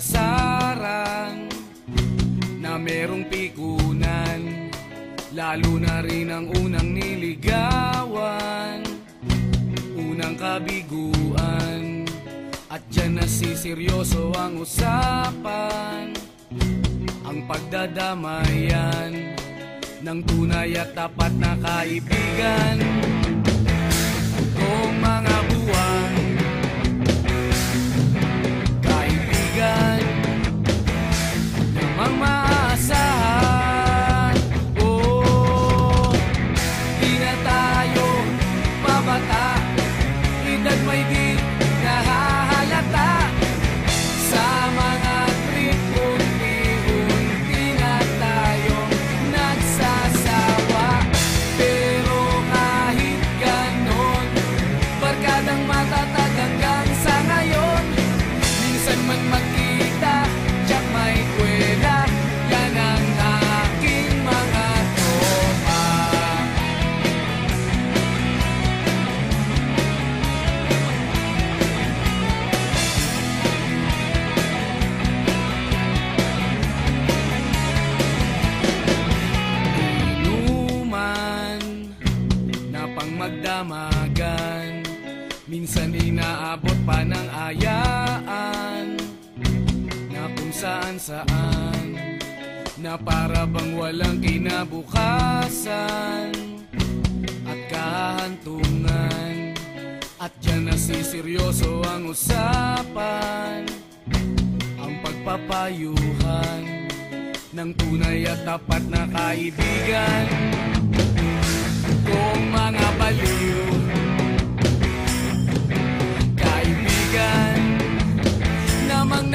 pasaran na merong pikunan, lalo na rin ang unang niligawan, unang kabiguan. At dyan nasiseryoso ang usapan, ang pagdadamayan ng tunay at tapat na kaibigan. Kung mga buwan, kaibigan namang maaasahan. Oh, di na tayo pabata, edad may di nahahalata. Sa mga trip, unti-unti na tayong nagsasawa. Pero kahit ganon, barkadang matatag hanggang sa ngayon. Minsan man magkita, tiyak may kwela, yan ang aking mga tropa. Inuman na pang magdamagan, minsan inaabot pa ng ayaan, na kung saan-saan, na para bang walang kinabukasan at kahantungan. At dyan nasiseryoso ang usapan, ang pagpapayuhan ng tunay at tapat na kaibigan. Kung mga baliw, kaibigan namang